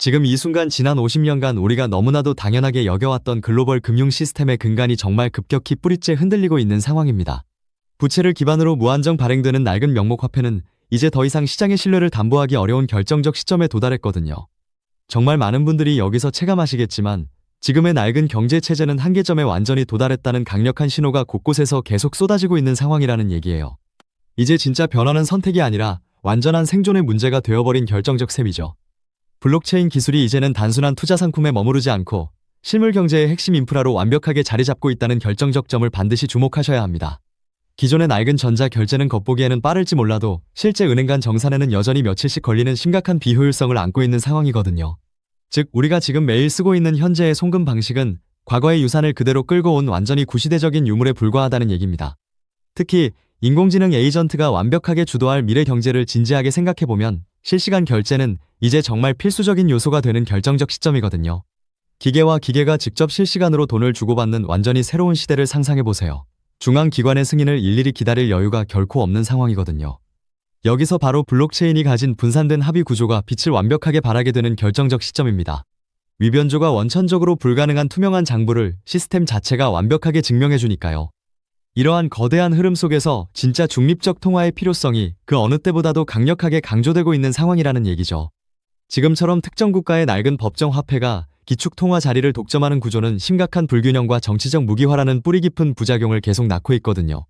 지금 이 순간 지난 50년간 우리가 너무나도 당연하게 여겨왔던 글로벌 금융 시스템의 근간이 정말 급격히 뿌리째 흔들리고 있는 상황입니다. 부채를 기반으로 무한정 발행되는 낡은 명목화폐는 이제 더 이상 시장의 신뢰를 담보하기 어려운 결정적 시점에 도달했거든요. 정말 많은 분들이 여기서 체감하시겠지만 지금의 낡은 경제체제는 한계점에 완전히 도달했다는 강력한 신호가 곳곳에서 계속 쏟아지고 있는 상황이라는 얘기예요. 이제 진짜 변화는 선택이 아니라 완전한 생존의 문제가 되어버린 결정적 셈이죠. 블록체인 기술이 이제는 단순한 투자 상품에 머무르지 않고 실물 경제의 핵심 인프라로 완벽하게 자리 잡고 있다는 결정적 점을 반드시 주목하셔야 합니다. 기존의 낡은 전자 결제는 겉보기에는 빠를지 몰라도 실제 은행 간 정산에는 여전히 며칠씩 걸리는 심각한 비효율성을 안고 있는 상황이거든요. 즉, 우리가 지금 매일 쓰고 있는 현재의 송금 방식은 과거의 유산을 그대로 끌고 온 완전히 구시대적인 유물에 불과하다는 얘기입니다. 특히 인공지능 에이전트가 완벽하게 주도할 미래 경제를 진지하게 생각해보면 실시간 결제는 이제 정말 필수적인 요소가 되는 결정적 시점이거든요. 기계와 기계가 직접 실시간으로 돈을 주고받는 완전히 새로운 시대를 상상해보세요. 중앙기관의 승인을 일일이 기다릴 여유가 결코 없는 상황이거든요. 여기서 바로 블록체인이 가진 분산된 합의 구조가 빛을 완벽하게 발하게 되는 결정적 시점입니다. 위변조가 원천적으로 불가능한 투명한 장부를 시스템 자체가 완벽하게 증명해주니까요. 이러한 거대한 흐름 속에서 진짜 중립적 통화의 필요성이 그 어느 때보다도 강력하게 강조되고 있는 상황이라는 얘기죠. 지금처럼 특정 국가의 낡은 법정 화폐가 기축 통화 자리를 독점하는 구조는 심각한 불균형과 정치적 무기화라는 뿌리 깊은 부작용을 계속 낳고 있거든요.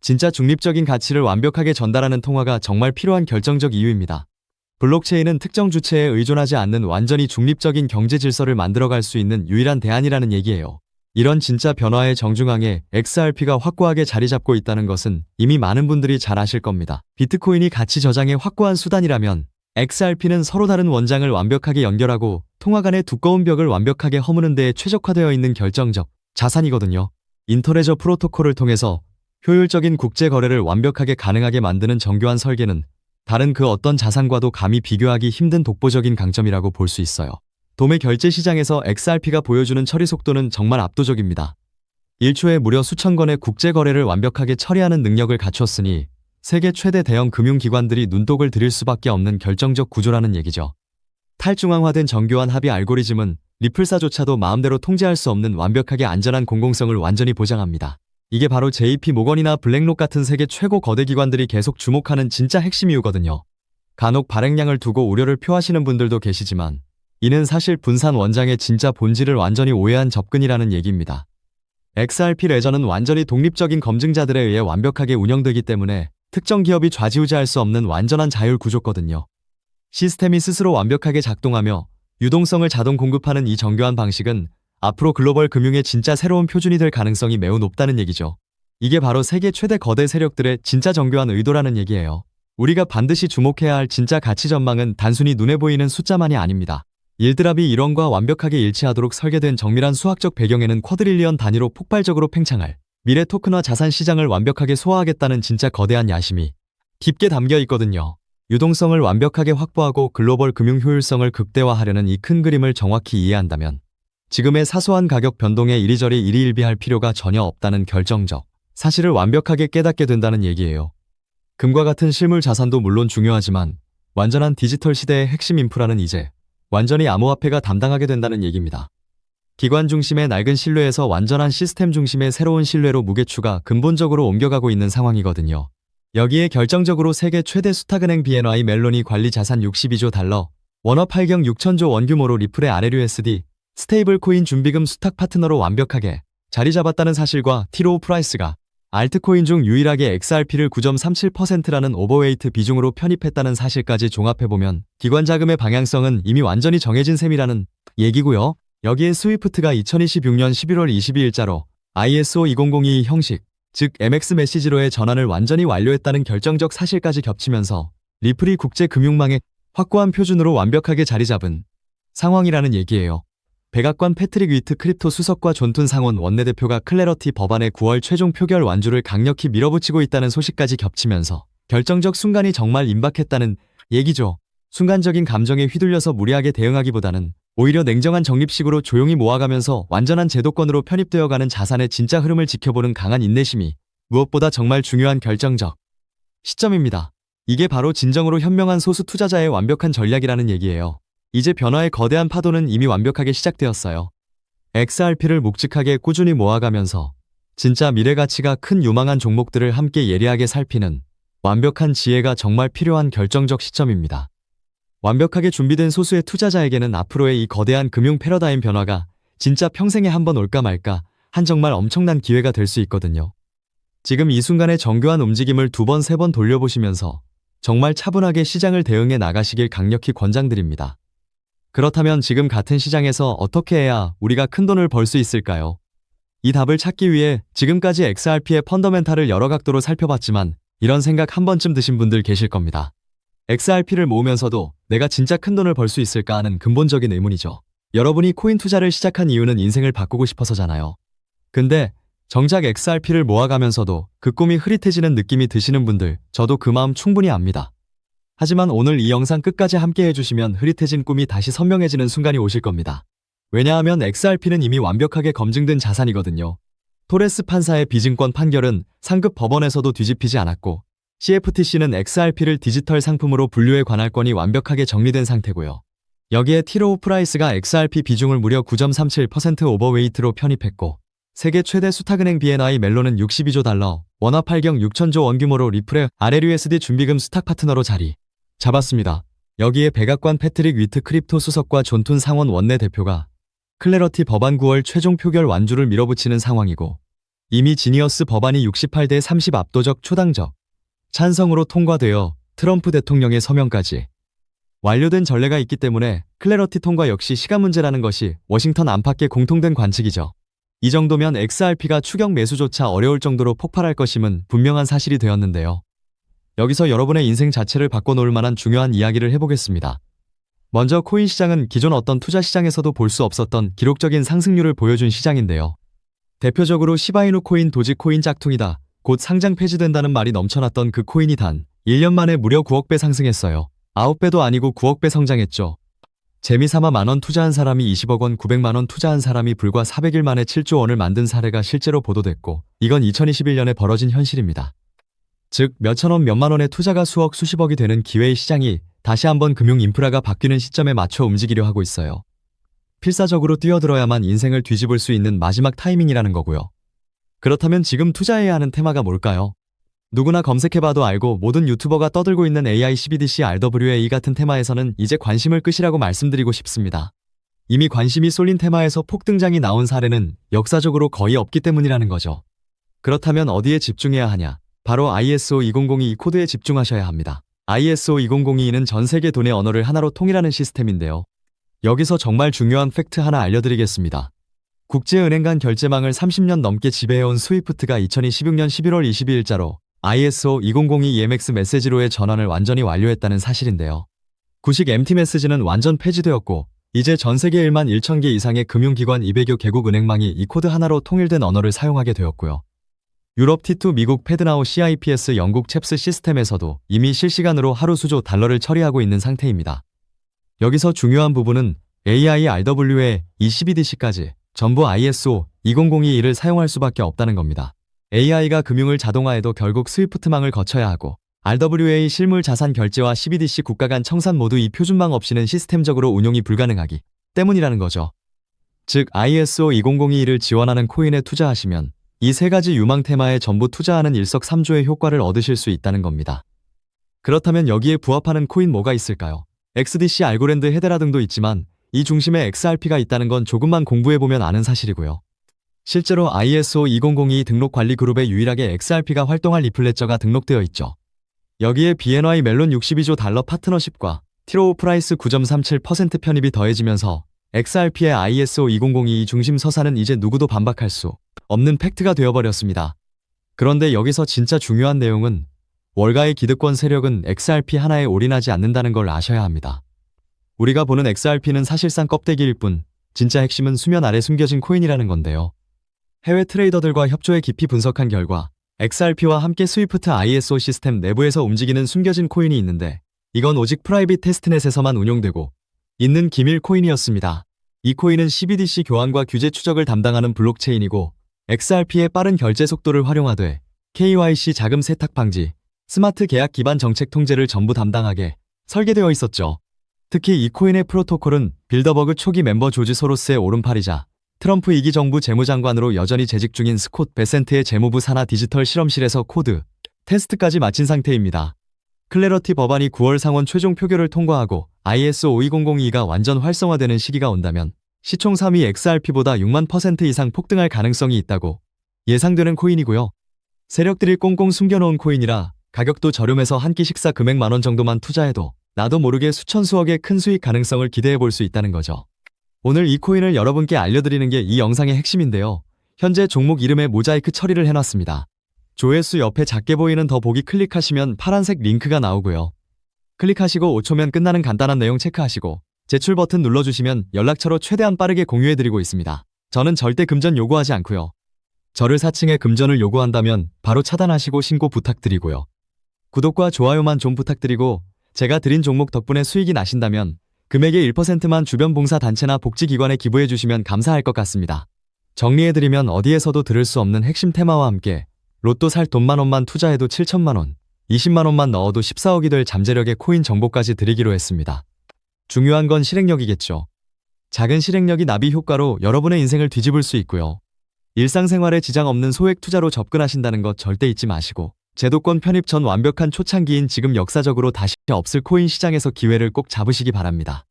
진짜 중립적인 가치를 완벽하게 전달하는 통화가 정말 필요한 결정적 이유입니다. 블록체인은 특정 주체에 의존하지 않는 완전히 중립적인 경제 질서를 만들어갈 수 있는 유일한 대안이라는 얘기예요. 이런 진짜 변화의 정중앙에 XRP가 확고하게 자리 잡고 있다는 것은 이미 많은 분들이 잘 아실 겁니다. 비트코인이 가치 저장의 확고한 수단이라면 XRP는 서로 다른 원장을 완벽하게 연결하고 통화 간의 두꺼운 벽을 완벽하게 허무는 데에 최적화되어 있는 결정적 자산이거든요. 인터레저 프로토콜을 통해서 효율적인 국제 거래를 완벽하게 가능하게 만드는 정교한 설계는 다른 그 어떤 자산과도 감히 비교하기 힘든 독보적인 강점이라고 볼 수 있어요. 도매 결제 시장에서 XRP가 보여주는 처리 속도는 정말 압도적입니다. 1초에 무려 수천 건의 국제 거래를 완벽하게 처리하는 능력을 갖췄으니 세계 최대 대형 금융기관들이 눈독을 들일 수밖에 없는 결정적 구조라는 얘기죠. 탈중앙화된 정교한 합의 알고리즘은 리플사조차도 마음대로 통제할 수 없는 완벽하게 안전한 공공성을 완전히 보장합니다. 이게 바로 JP 모건이나 블랙록 같은 세계 최고 거대 기관들이 계속 주목하는 진짜 핵심 이유거든요. 간혹 발행량을 두고 우려를 표하시는 분들도 계시지만 이는 사실 분산 원장의 진짜 본질을 완전히 오해한 접근이라는 얘기입니다. XRP 레저는 완전히 독립적인 검증자들에 의해 완벽하게 운영되기 때문에 특정 기업이 좌지우지할 수 없는 완전한 자율 구조거든요. 시스템이 스스로 완벽하게 작동하며 유동성을 자동 공급하는 이 정교한 방식은 앞으로 글로벌 금융의 진짜 새로운 표준이 될 가능성이 매우 높다는 얘기죠. 이게 바로 세계 최대 거대 세력들의 진짜 정교한 의도라는 얘기예요. 우리가 반드시 주목해야 할 진짜 가치 전망은 단순히 눈에 보이는 숫자만이 아닙니다. 일드랍이 이론과 완벽하게 일치하도록 설계된 정밀한 수학적 배경에는 쿼드릴리언 단위로 폭발적으로 팽창할 미래 토큰화 자산 시장을 완벽하게 소화하겠다는 진짜 거대한 야심이 깊게 담겨 있거든요. 유동성을 완벽하게 확보하고 글로벌 금융 효율성을 극대화하려는 이 큰 그림을 정확히 이해한다면 지금의 사소한 가격 변동에 이리저리 일희일비할 필요가 전혀 없다는 결정적 사실을 완벽하게 깨닫게 된다는 얘기예요. 금과 같은 실물 자산도 물론 중요하지만 완전한 디지털 시대의 핵심 인프라는 이제 완전히 암호화폐가 담당하게 된다는 얘기입니다. 기관 중심의 낡은 신뢰에서 완전한 시스템 중심의 새로운 신뢰로 무게추가 근본적으로 옮겨가고 있는 상황이거든요. 여기에 결정적으로 세계 최대 수탁은행 BNY 멜론이 관리 자산 62조 달러, 원화 8경 6천조 원 규모로 리플의 RLUSD, 스테이블 코인 준비금 수탁 파트너로 완벽하게 자리 잡았다는 사실과 티로우 프라이스가 알트코인 중 유일하게 XRP를 9.37%라는 오버웨이트 비중으로 편입했다는 사실까지 종합해보면 기관 자금의 방향성은 이미 완전히 정해진 셈이라는 얘기고요. 여기에 스위프트가 2026년 11월 22일자로 ISO 2002 형식, 즉 MX 메시지로의 전환을 완전히 완료했다는 결정적 사실까지 겹치면서 리플이 국제 금융망의 확고한 표준으로 완벽하게 자리 잡은 상황이라는 얘기예요. 백악관 패트릭 위트 크립토 수석과 존툰 상원 원내대표가 클래러티 법안의 9월 최종 표결 완주를 강력히 밀어붙이고 있다는 소식까지 겹치면서 결정적 순간이 정말 임박했다는 얘기죠. 순간적인 감정에 휘둘려서 무리하게 대응하기보다는 오히려 냉정한 적립식으로 조용히 모아가면서 완전한 제도권으로 편입되어가는 자산의 진짜 흐름을 지켜보는 강한 인내심이 무엇보다 정말 중요한 결정적 시점입니다. 이게 바로 진정으로 현명한 소수 투자자의 완벽한 전략이라는 얘기예요. 이제 변화의 거대한 파도는 이미 완벽하게 시작되었어요. XRP를 묵직하게 꾸준히 모아가면서 진짜 미래 가치가 큰 유망한 종목들을 함께 예리하게 살피는 완벽한 지혜가 정말 필요한 결정적 시점입니다. 완벽하게 준비된 소수의 투자자에게는 앞으로의 이 거대한 금융 패러다임 변화가 진짜 평생에 한 번 올까 말까 한 정말 엄청난 기회가 될 수 있거든요. 지금 이 순간의 정교한 움직임을 2번, 3번 돌려보시면서 정말 차분하게 시장을 대응해 나가시길 강력히 권장드립니다. 그렇다면 지금 같은 시장에서 어떻게 해야 우리가 큰 돈을 벌 수 있을까요? 이 답을 찾기 위해 지금까지 XRP의 펀더멘탈을 여러 각도로 살펴봤지만 이런 생각 한 번쯤 드신 분들 계실 겁니다. XRP를 모으면서도 내가 진짜 큰 돈을 벌 수 있을까 하는 근본적인 의문이죠. 여러분이 코인 투자를 시작한 이유는 인생을 바꾸고 싶어서잖아요. 근데 정작 XRP를 모아가면서도 그 꿈이 흐릿해지는 느낌이 드시는 분들, 저도 그 마음 충분히 압니다. 하지만 오늘 이 영상 끝까지 함께 해주시면 흐릿해진 꿈이 다시 선명해지는 순간이 오실 겁니다. 왜냐하면 XRP는 이미 완벽하게 검증된 자산이거든요. 토레스 판사의 비증권 판결은 상급 법원에서도 뒤집히지 않았고 CFTC는 XRP를 디지털 상품으로 분류해 관할권이 완벽하게 정리된 상태고요. 여기에 티로우 프라이스가 XRP 비중을 무려 9.37% 오버웨이트로 편입했고 세계 최대 수탁은행 BNI 멜론은 62조 달러, 원화 8경 6천조 원 규모로 리플의 RLUSD 준비금 수탁 파트너로 자리 잡았습니다. 여기에 백악관 패트릭 위트 크립토 수석과 존툰 상원 원내대표가 클래러티 법안 9월 최종 표결 완주를 밀어붙이는 상황이고 이미 지니어스 법안이 68대 30 압도적 초당적 찬성으로 통과되어 트럼프 대통령의 서명까지 완료된 전례가 있기 때문에 클래러티 통과 역시 시간 문제라는 것이 워싱턴 안팎의 공통된 관측이죠. 이 정도면 XRP가 추격 매수조차 어려울 정도로 폭발할 것임은 분명한 사실이 되었는데요. 여기서 여러분의 인생 자체를 바꿔놓을 만한 중요한 이야기를 해보겠습니다. 먼저 코인 시장은 기존 어떤 투자 시장에서도 볼 수 없었던 기록적인 상승률을 보여준 시장인데요. 대표적으로 시바이누 코인, 도지코인 짝퉁이다. 곧 상장 폐지된다는 말이 넘쳐났던 그 코인이 단 1년 만에 무려 9억 배 상승했어요. 9배도 아니고 9억 배 성장했죠. 재미삼아 만원 투자한 사람이 20억 원, 900만원 투자한 사람이 불과 400일 만에 7조 원을 만든 사례가 실제로 보도됐고 이건 2021년에 벌어진 현실입니다. 즉 몇천원 몇만원의 투자가 수억 수십억이 되는 기회의 시장이 다시 한번 금융 인프라가 바뀌는 시점에 맞춰 움직이려 하고 있어요. 필사적으로 뛰어들어야만 인생을 뒤집을 수 있는 마지막 타이밍이라는 거고요. 그렇다면 지금 투자해야 하는 테마가 뭘까요? 누구나 검색해봐도 알고 모든 유튜버가 떠들고 있는 AI, CBDC, RWA 같은 테마에서는 이제 관심을 끄시라고 말씀드리고 싶습니다. 이미 관심이 쏠린 테마에서 폭등장이 나온 사례는 역사적으로 거의 없기 때문이라는 거죠. 그렇다면 어디에 집중해야 하냐? 바로 ISO 2002 코드에 집중하셔야 합니다. ISO 2002는 전 세계 돈의 언어를 하나로 통일하는 시스템인데요. 여기서 정말 중요한 팩트 하나 알려드리겠습니다. 국제은행 간 결제망을 30년 넘게 지배해온 스위프트가 2016년 11월 22일자로 ISO 2002 EMX 메시지로의 전환을 완전히 완료했다는 사실인데요. 구식 MT 메시지는 완전 폐지되었고 이제 전 세계 1만 1천 개 이상의 금융기관 200여 개국 은행망이 이 코드 하나로 통일된 언어를 사용하게 되었고요. 유럽 T2, 미국 패드나우 CIPS, 영국 챕스 시스템에서도 이미 실시간으로 하루 수조 달러를 처리하고 있는 상태입니다. 여기서 중요한 부분은 AI, RWA, CBDC까지 전부 ISO 2002를 사용할 수밖에 없다는 겁니다. AI가 금융을 자동화해도 결국 스위프트망을 거쳐야 하고 RWA 실물 자산 결제와 CBDC 국가 간 청산 모두 이 표준망 없이는 시스템적으로 운용이 불가능하기 때문이라는 거죠. 즉 ISO 2002를 지원하는 코인에 투자하시면 이 세 가지 유망 테마에 전부 투자하는 일석삼조의 효과를 얻으실 수 있다는 겁니다. 그렇다면 여기에 부합하는 코인 뭐가 있을까요? XDC, 알고랜드, 헤데라 등도 있지만 이 중심에 XRP가 있다는 건 조금만 공부해보면 아는 사실이고요. 실제로 ISO 2002 등록 관리 그룹에 유일하게 XRP가 활동할 리플레저가 등록되어 있죠. 여기에 BNY 멜론 62조 달러 파트너십과 티로우 프라이스 9.37% 편입이 더해지면서 XRP의 ISO 2002 중심 서사는 이제 누구도 반박할 수 없는 팩트가 되어버렸습니다. 그런데 여기서 진짜 중요한 내용은 월가의 기득권 세력은 XRP 하나에 올인하지 않는다는 걸 아셔야 합니다. 우리가 보는 XRP는 사실상 껍데기일 뿐 진짜 핵심은 수면 아래 숨겨진 코인이라는 건데요. 해외 트레이더들과 협조해 깊이 분석한 결과 XRP와 함께 스위프트 ISO 시스템 내부에서 움직이는 숨겨진 코인이 있는데 이건 오직 프라이빗 테스트넷에서만 운용되고 있는 기밀 코인이었습니다. 이 코인은 CBDC 교환과 규제 추적을 담당하는 블록체인이고 XRP의 빠른 결제 속도를 활용하되 KYC 자금 세탁 방지, 스마트 계약 기반 정책 통제를 전부 담당하게 설계되어 있었죠. 특히 이 코인의 프로토콜은 빌더버그 초기 멤버 조지 소로스의 오른팔이자 트럼프 2기 정부 재무장관으로 여전히 재직 중인 스콧 베센트의 재무부 산하 디지털 실험실에서 코드 테스트까지 마친 상태입니다. 클래러티 법안이 9월 상원 최종 표결을 통과하고 ISO 52002가 완전 활성화되는 시기가 온다면 시총 3위 XRP보다 6만 % 이상 폭등할 가능성이 있다고 예상되는 코인이고요. 세력들이 꽁꽁 숨겨놓은 코인이라 가격도 저렴해서 한 끼 식사 금액 만원 정도만 투자해도 나도 모르게 수천 수억의 큰 수익 가능성을 기대해 볼 수 있다는 거죠. 오늘 이 코인을 여러분께 알려드리는 게 이 영상의 핵심인데요. 현재 종목 이름에 모자이크 처리를 해놨습니다. 조회수 옆에 작게 보이는 더보기 클릭하시면 파란색 링크가 나오고요. 클릭하시고 5초면 끝나는 간단한 내용 체크하시고 제출 버튼 눌러주시면 연락처로 최대한 빠르게 공유해드리고 있습니다. 저는 절대 금전 요구하지 않고요. 저를 사칭해 금전을 요구한다면 바로 차단하시고 신고 부탁드리고요. 구독과 좋아요만 좀 부탁드리고 제가 드린 종목 덕분에 수익이 나신다면 금액의 1%만 주변 봉사단체나 복지기관에 기부해주시면 감사할 것 같습니다. 정리해드리면 어디에서도 들을 수 없는 핵심 테마와 함께 로또 살 돈만 원만 투자해도 7천만원, 20만원만 넣어도 14억이 될 잠재력의 코인 정보까지 드리기로 했습니다. 중요한 건 실행력이겠죠. 작은 실행력이 나비 효과로 여러분의 인생을 뒤집을 수 있고요. 일상생활에 지장 없는 소액 투자로 접근하신다는 것 절대 잊지 마시고 제도권 편입 전 완벽한 초창기인 지금 역사적으로 다시 없을 코인 시장에서 기회를 꼭 잡으시기 바랍니다.